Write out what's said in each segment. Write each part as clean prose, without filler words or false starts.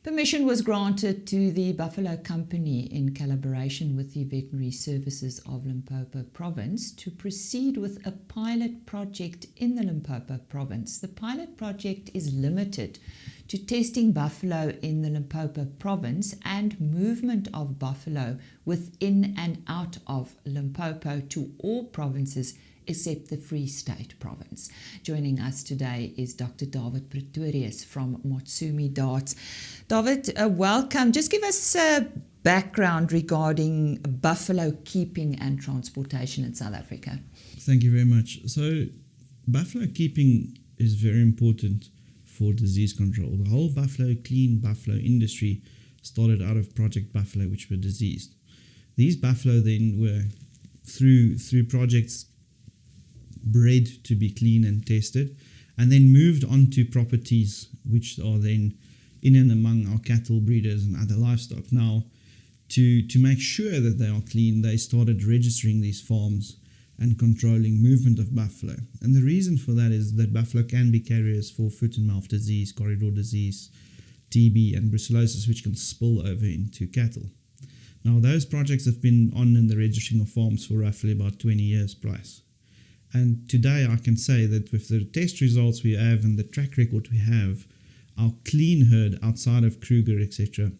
Permission was granted to the Buffalo Company in collaboration with the Veterinary Services of Limpopo Province to proceed with a pilot project in the Limpopo Province. The pilot project is limited to testing buffalo in the Limpopo Province and movement of buffalo within and out of Limpopo to all provinces except the Free State Province. Joining us today is Dr. David Pretorius from Motsumi Darts. David, welcome. Just give us a background regarding buffalo keeping and transportation in South Africa. Thank you very much. So, buffalo keeping is very important for disease control. The whole clean buffalo industry started out of Project Buffalo, which were diseased. These buffalo then were, through projects, bred to be clean and tested, and then moved on to properties which are then in and among our cattle breeders and other livestock. Now, to make sure that they are clean, they started registering these farms and controlling movement of buffalo. And the reason for that is that buffalo can be carriers for foot and mouth disease, corridor disease, TB and brucellosis, which can spill over into cattle. Now, those projects have been on in the registering of farms for roughly about 20 years plus. And today I can say that with the test results we have and the track record we have, our clean herd outside of Kruger, etc.,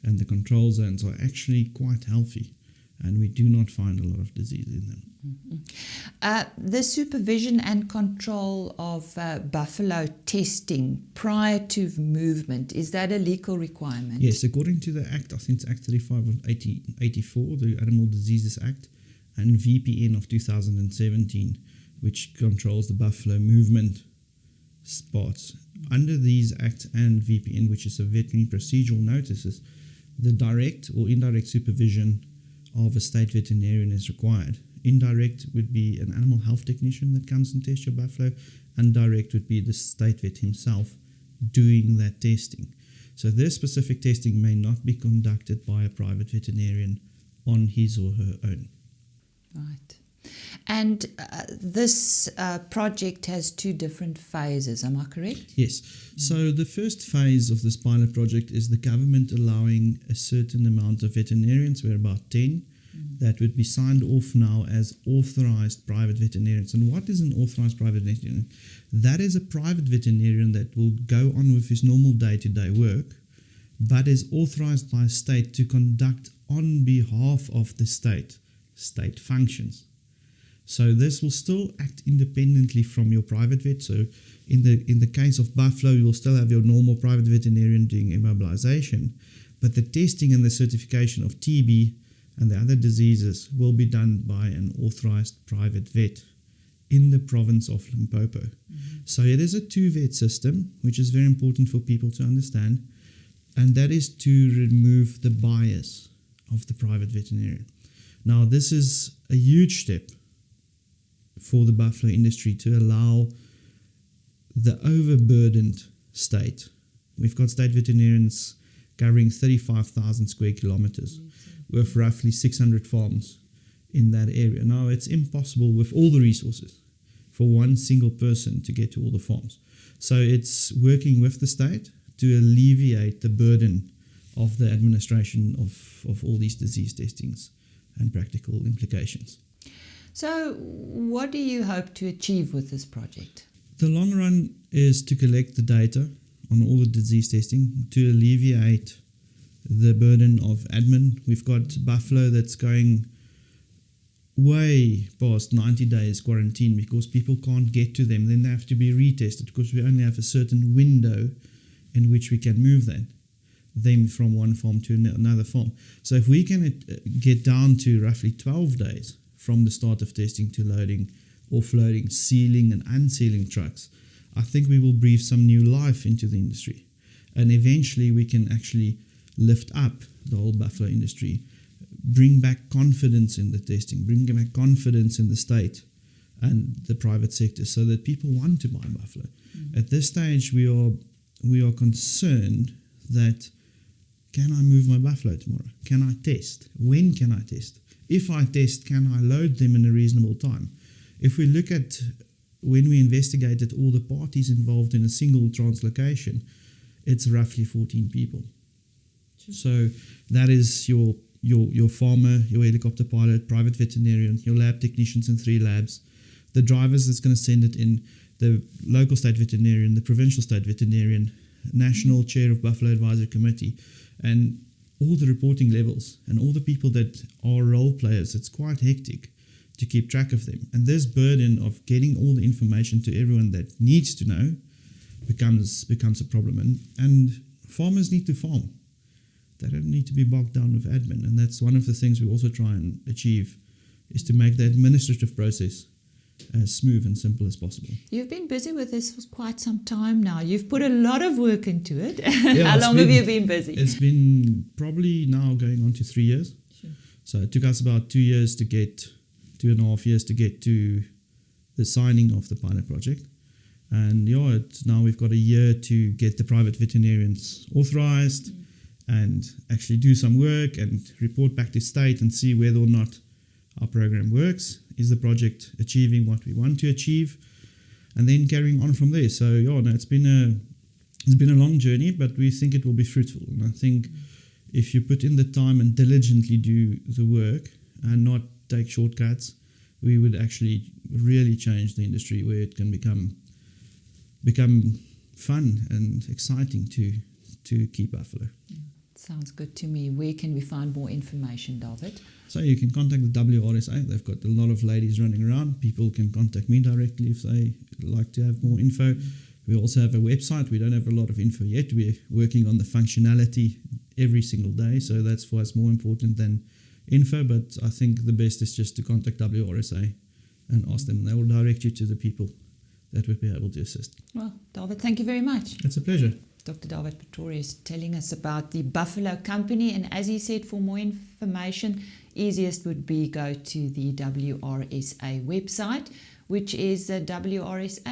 and the control zones are actually quite healthy, and we do not find a lot of disease in them. Mm-hmm. The supervision and control of buffalo testing prior to movement, is that a legal requirement? Yes, according to the Act, I think it's Act 35 of 1884, the Animal Diseases Act, and VPN of 2017, which controls the buffalo movement spots. Under these acts and VPN, which is a veterinary procedural notices, the direct or indirect supervision of a state veterinarian is required. Indirect would be an animal health technician that comes and tests your buffalo, and direct would be the state vet himself doing that testing. So this specific testing may not be conducted by a private veterinarian on his or her own. Right. And this project has two different phases, am I correct? Yes. So the first phase of this pilot project is the government allowing a certain amount of veterinarians, we're about 10, that would be signed off now as authorized private veterinarians. And what is an authorized private veterinarian? That is a private veterinarian that will go on with his normal day-to-day work, but is authorized by state to conduct on behalf of the state functions. So this will still act independently from your private vet. So in the case of buffalo, you will still have your normal private veterinarian doing immobilization, but the testing and the certification of TB and the other diseases will be done by an authorized private vet in the province of Limpopo. Mm-hmm. So it is a two-vet system, which is very important for people to understand, and that is to remove the bias of the private veterinarian. Now, this is a huge step for the buffalo industry to allow the overburdened state. We've got state veterinarians covering 35,000 square kilometers with roughly 600 farms in that area. Now, it's impossible with all the resources for one single person to get to all the farms. So it's working with the state to alleviate the burden of the administration of all these disease testings and practical implications. So what do you hope to achieve with this project? The long run is to collect the data on all the disease testing to alleviate the burden of admin. We've got buffalo that's going way past 90 days quarantine because people can't get to them. Then they have to be retested because we only have a certain window in which we can move them from one farm to another farm. So if we can get down to roughly 12 days from the start of testing to loading, offloading, sealing and unsealing trucks, I think we will breathe some new life into the industry. And eventually we can actually lift up the whole buffalo industry, bring back confidence in the testing, bring back confidence in the state and the private sector so that people want to buy buffalo. Mm-hmm. At this stage, we are concerned that, can I move my buffalo tomorrow? Can I test? When can I test? If I test, can I load them in a reasonable time? If we look at when we investigated all the parties involved in a single translocation, it's roughly 14 people. So that is your farmer, your helicopter pilot, private veterinarian, your lab technicians in 3 labs, the drivers that's going to send it in, the local state veterinarian, the provincial state veterinarian, national chair of Buffalo Advisory Committee, and all the reporting levels and all the people that are role players. It's quite hectic to keep track of them. And this burden of getting all the information to everyone that needs to know becomes a problem. And farmers need to farm. They don't need to be bogged down with admin. And that's one of the things we also try and achieve, is to make the administrative process as smooth and simple as possible. You've been busy with this for quite some time now. You've put a lot of work into it. Yeah, How long have you been busy? It's been probably now going on to 3 years. Sure. So it took us about 2 years to get, 2.5 years to get to the signing of the pilot project. And now we've got a year to get the private veterinarians authorized and actually do some work and report back to state and see whether or not our program works. Is the project achieving what we want to achieve? And then carrying on from there. So it's been a long journey, but we think it will be fruitful. And I think if you put in the time and diligently do the work and not take shortcuts, we would actually really change the industry, where it can become fun and exciting to keep buffalo. Sounds good to me. Where can we find more information, David? So you can contact the WRSA. They've got a lot of ladies running around. People can contact me directly if they like to have more info. We also have a website. We don't have a lot of info yet. We're working on the functionality every single day, so that's for us more important than info. But I think the best is just to contact WRSA and ask them. They will direct you to the people that would be able to assist. Well, David, thank you very much. It's a pleasure. Dr. David Pretorius telling us about the Buffalo Company, and as he said, for more information, easiest would be go to the WRSA website, which is wrsa.co.za.